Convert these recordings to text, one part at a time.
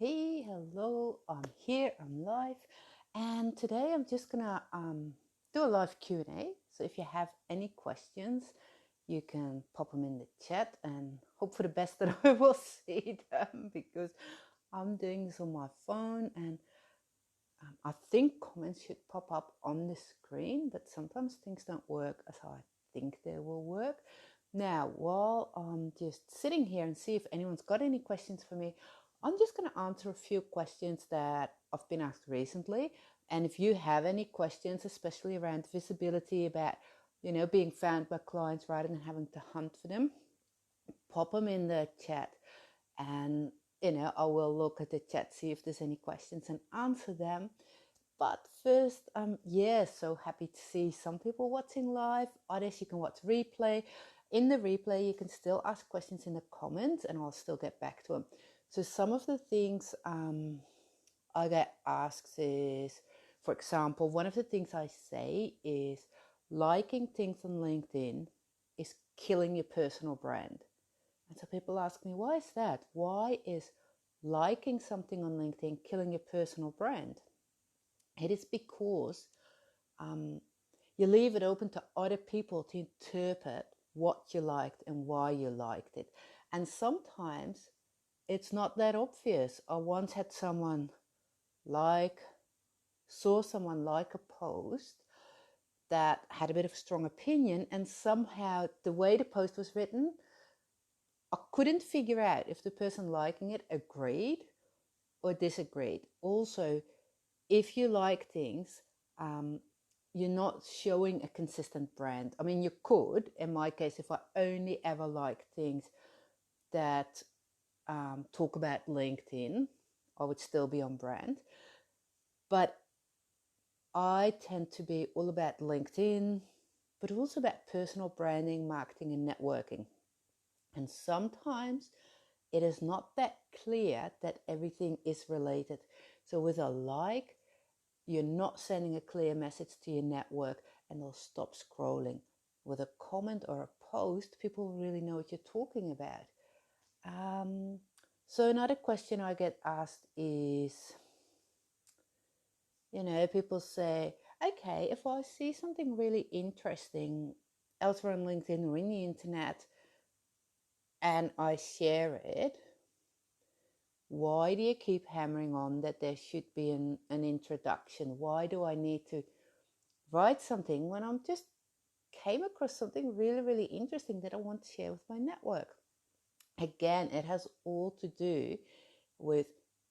Hey, hello, I'm here, I'm live, and today I'm just gonna do a live Q&A. So if you have any questions, you can pop them in the chat and hope for the best that I will see them because I'm doing this on my phone and I think comments should pop up on the screen, but sometimes things don't work as I think they will work. Now, while I'm just sitting here and see if anyone's got any questions for me, I'm just going to answer a few questions that I've been asked recently. And if you have any questions, especially around visibility, about, being found by clients rather than having to hunt for them, pop them in the chat and, I will look at the chat, see if there's any questions and answer them. But first, so happy to see some people watching live. Others you can watch replay. In the replay, you can still ask questions in the comments and I'll still get back to them. So some of the things I get asked is, for example, one of the things I say is liking things on LinkedIn is killing your personal brand. And so people ask me, why is that? Why is liking something on LinkedIn killing your personal brand? It is because you leave it open to other people to interpret what you liked and why you liked it. And sometimes it's not that obvious. I once had saw someone like a post that had a bit of a strong opinion, and somehow the way the post was written, I couldn't figure out if the person liking it agreed or disagreed. Also, if you like things, you're not showing a consistent brand. I mean, you could, in my case, if I only ever like things that talk about LinkedIn, I would still be on brand. But I tend to be all about LinkedIn, but also about personal branding, marketing, and networking. And sometimes it is not that clear that everything is related. So with a like, you're not sending a clear message to your network and they'll stop scrolling. With a comment or a post, people really know what you're talking about. So another question I get asked is, people say, okay, if I see something really interesting elsewhere on LinkedIn or in the internet and I share it, why do you keep hammering on that there should be an introduction? Why do I need to write something when I'm just came across something really, really interesting that I want to share with my network? Again, it has all to do with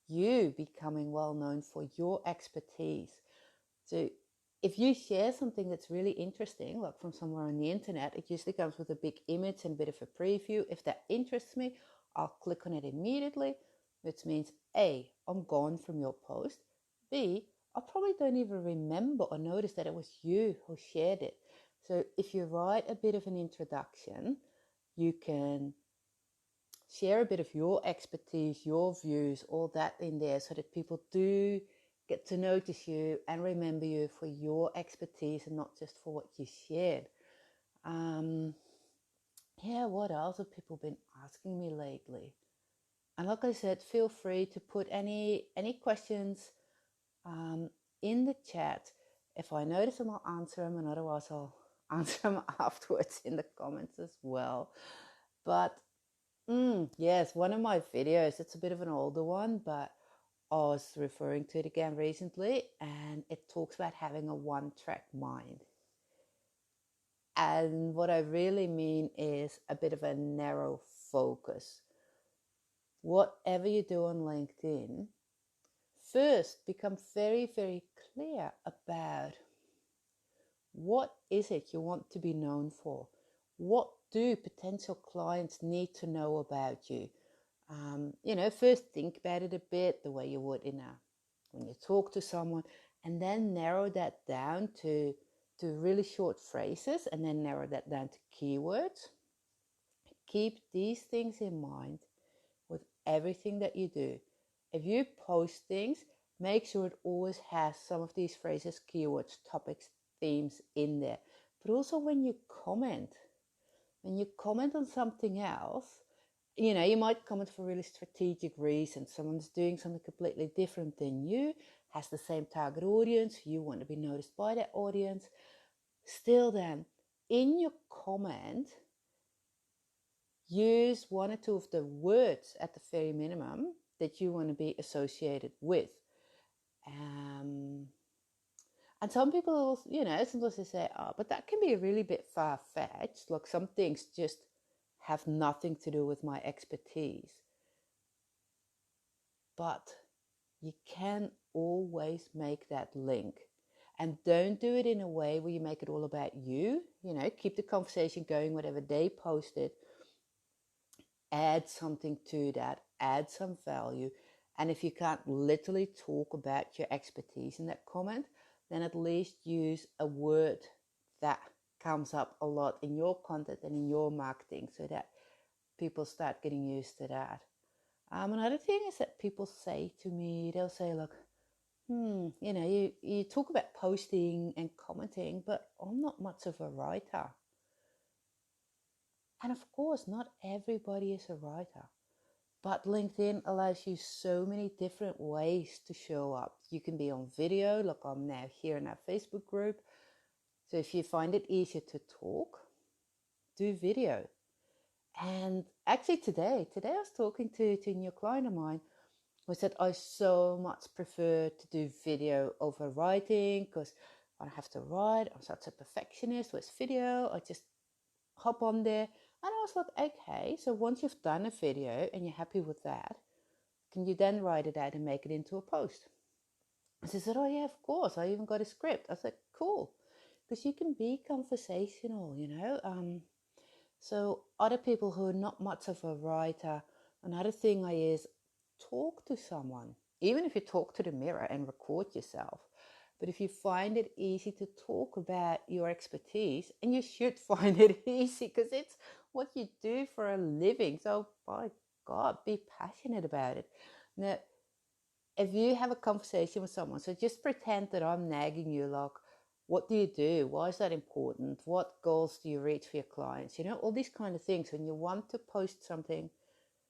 you becoming well known for your expertise. So if you share something that's really interesting, like from somewhere on the internet, it usually comes with a big image and a bit of a preview. If that interests me, I'll click on it immediately, which means A, I'm gone from your post. B, I probably don't even remember or notice that it was you who shared it. So if you write a bit of an introduction, you can share a bit of your expertise, your views, all that in there so that people do get to notice you and remember you for your expertise and not just for what you shared. What else have people been asking me lately? And like I said, feel free to put any questions in the chat. If I notice them, I'll answer them, and otherwise I'll answer them afterwards in the comments as well. But yes, one of my videos, it's a bit of an older one, but I was referring to it again recently, and it talks about having a one-track mind. And what I really mean is a bit of a narrow focus. Whatever you do on LinkedIn, first become very, very clear about what is it you want to be known for. What do potential clients need to know about you? First think about it a bit, the way you would when you talk to someone, and then narrow that down to really short phrases, and then narrow that down to keywords. Keep these things in mind with everything that you do. If you post things, make sure it always has some of these phrases, keywords, topics, themes in there. But also when you comment on something else, You know, you might comment for really strategic reasons. Someone's doing something completely different than you, has the same target audience, you want to be noticed by that audience. Still then, in your comment, use one or two of the words at the very minimum that you want to be associated with. And some people, you know, sometimes they say, oh, but that can be a really bit far-fetched. Like some things just have nothing to do with my expertise. But you can always make that link. And don't do it in a way where you make it all about you. You know, keep the conversation going, whatever they posted. Add something to that, add some value. And if you can't literally talk about your expertise in that comment, then at least use a word that comes up a lot in your content and in your marketing so that people start getting used to that. Another thing is that people say to me, they'll say, look, you know, you talk about posting and commenting, but I'm not much of a writer. And of course, not everybody is a writer. But LinkedIn allows you so many different ways to show up. You can be on video, like I'm now here in our Facebook group. So if you find it easier to talk, do video. And actually today I was talking to a new client of mine who said, I so much prefer to do video over writing because I don't have to write. I'm such a perfectionist with video. I just hop on there. And I was like, okay, so once you've done a video and you're happy with that, can you then write it out and make it into a post? And she said, oh yeah, of course. I even got a script. I said, cool. Because you can be conversational, you know. So other people who are not much of a writer, another thing is talk to someone. Even if you talk to the mirror and record yourself. But if you find it easy to talk about your expertise, and you should find it easy because it's what you do for a living. So by God, be passionate about it. Now, if you have a conversation with someone, so just pretend that I'm nagging you like, what do you do? Why is that important? What goals do you reach for your clients? You know, all these kind of things. When you want to post something,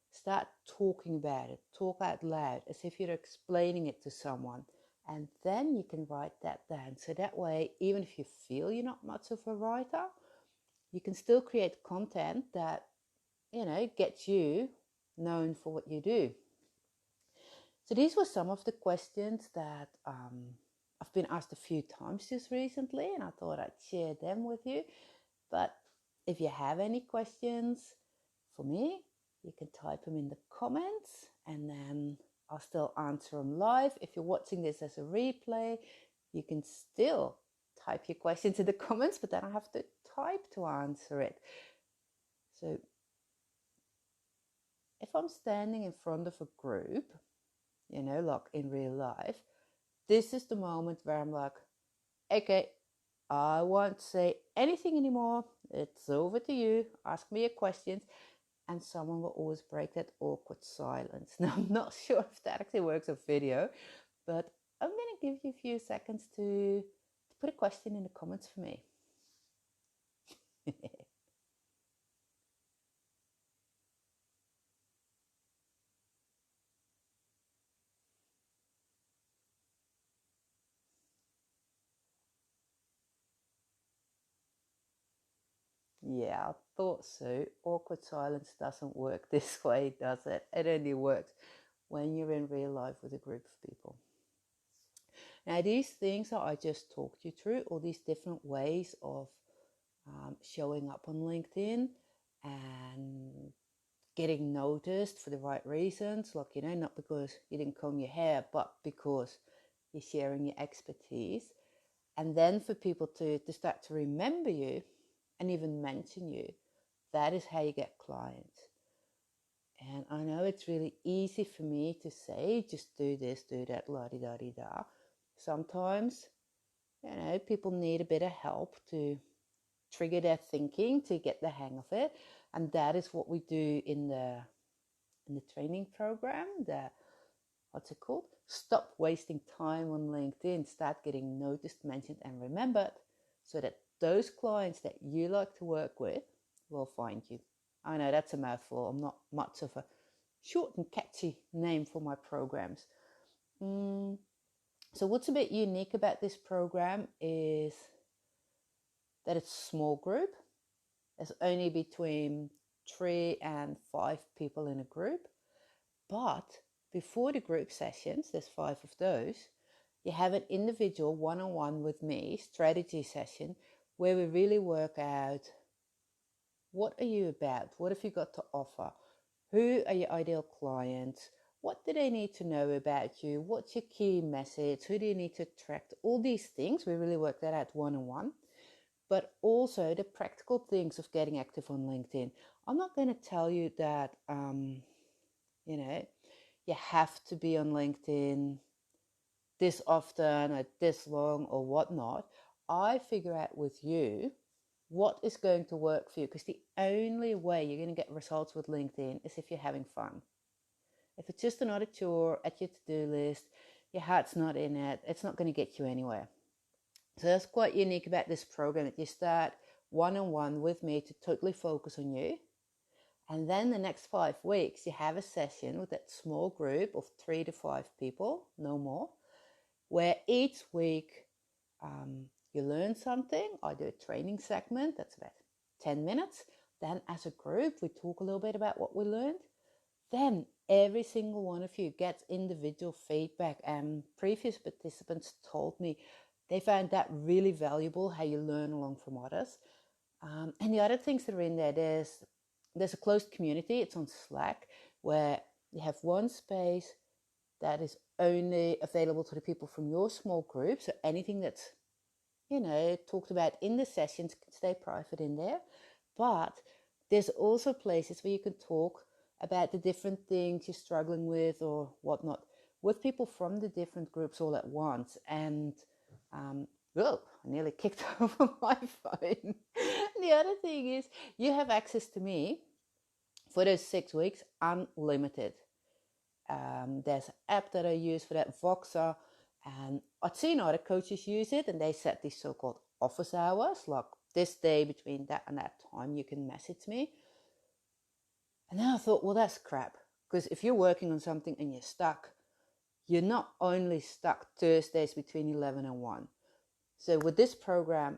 start talking about it. Talk out loud as if you're explaining it to someone. And then you can write that down. So that way, even if you feel you're not much of a writer, you can still create content that, you know, gets you known for what you do. So these were some of the questions that I've been asked a few times just recently, and I thought I'd share them with you. But if you have any questions for me, you can type them in the comments, and then I'll still answer them live. If you're watching this as a replay, you can still type your questions in the comments, but then I have to type to answer it. So if I'm standing in front of a group, you know, like in real life, this is the moment where I'm like, okay, I won't say anything anymore. It's over to you. Ask me your questions. And someone will always break that awkward silence. Now, I'm not sure if that actually works on video, but I'm going to give you a few seconds to put a question in the comments for me. Yeah, I thought so. Awkward silence doesn't work this way, does it? It only works when you're in real life with a group of people. Now, these things that I just talked you through, all these different ways of showing up on LinkedIn and getting noticed for the right reasons, like, you know, not because you didn't comb your hair, but because you're sharing your expertise. And then for people to start to remember you and even mention you, that is how you get clients. And I know it's really easy for me to say, just do this, do that, la-di-da-di-da. Sometimes, you know, people need a bit of help to trigger their thinking, to get the hang of it. And that is what we do in the training program, what's it called? Stop wasting time on LinkedIn, start getting noticed, mentioned, and remembered, so that those clients that you like to work with will find you. I know that's a mouthful. I'm not much of a short and catchy name for my programs. So what's a bit unique about this program is that it's a small group. There's only between 3 and 5 people in a group. But before the group sessions, there's 5 of those, you have an individual one-on-one with me strategy session where we really work out, what are you about? What have you got to offer? Who are your ideal clients? What do they need to know about you? What's your key message? Who do you need to attract? All these things, we really work that out one-on-one. But also the practical things of getting active on LinkedIn. I'm not going to tell you that, you have to be on LinkedIn this often or this long or whatnot. I figure out with you what is going to work for you, because the only way you're going to get results with LinkedIn is if you're having fun. If it's just another chore at your to-do list, your heart's not in it, it's not going to get you anywhere. So that's quite unique about this program, that you start one-on-one with me to totally focus on you. And then the next 5 weeks, you have a session with that small group of 3 to 5 people, no more, where each week you learn something. I do a training segment, that's about 10 minutes. Then as a group, we talk a little bit about what we learned. Then every single one of you gets individual feedback, and previous participants told me they found that really valuable, how you learn along from others. And the other things that are in there, there's a closed community. It's on Slack, where you have one space that is only available to the people from your small group. So anything that's, talked about in the sessions can stay private in there. But there's also places where you can talk about the different things you're struggling with or whatnot with people from the different groups all at once. And I nearly kicked over my phone. The other thing is, you have access to me for those 6 weeks, unlimited. There's an app that I use for that, Voxer, and I've seen other coaches use it, and they set these so-called office hours, like this day between that and that time you can message me. And then I thought, well, that's crap, because if you're working on something and you're stuck, you're not only stuck Thursdays between 11 and 1. So with this program,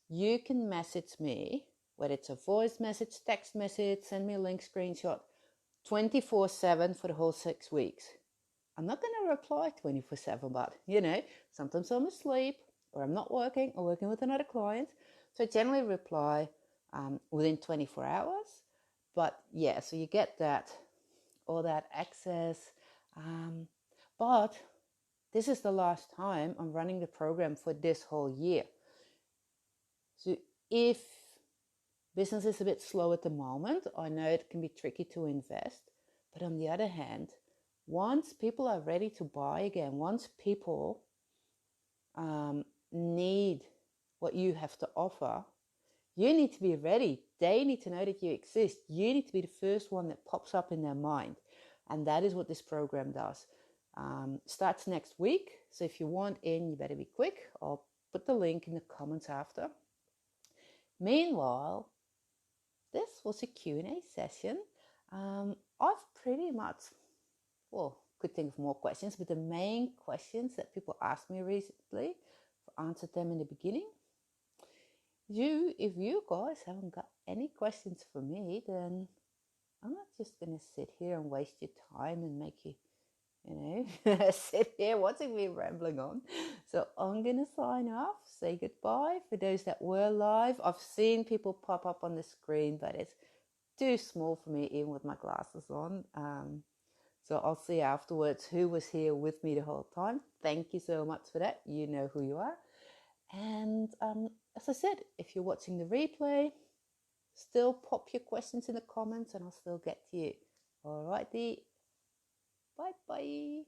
you can message me, whether it's a voice message, text message, send me a link screenshot, 24/7 for the whole 6 weeks. I'm not going to reply 24/7, but sometimes I'm asleep or I'm not working or working with another client. So I generally reply within 24 hours. But yeah, so you get all that access. But this is the last time I'm running the program for this whole year. So if business is a bit slow at the moment, I know it can be tricky to invest. But on the other hand, once people are ready to buy again, once people need what you have to offer, you need to be ready. They need to know that you exist. You need to be the first one that pops up in their mind. And that is what this program does. Starts next week. So if you want in, you better be quick. I'll put the link in the comments after. Meanwhile, this was a Q&A session. I've pretty much, could think of more questions, but the main questions that people asked me recently, I've answered them in the beginning. If you guys haven't got any questions for me, then I'm not just going to sit here and waste your time and make you, sit here watching me rambling on. So I'm going to sign off, say goodbye. For those that were live, I've seen people pop up on the screen, but it's too small for me even with my glasses on. So I'll see afterwards who was here with me the whole time. Thank you so much for that. You know who you are. And as I said, if you're watching the replay, still pop your questions in the comments and I'll still get to you. Alrighty. Bye-bye.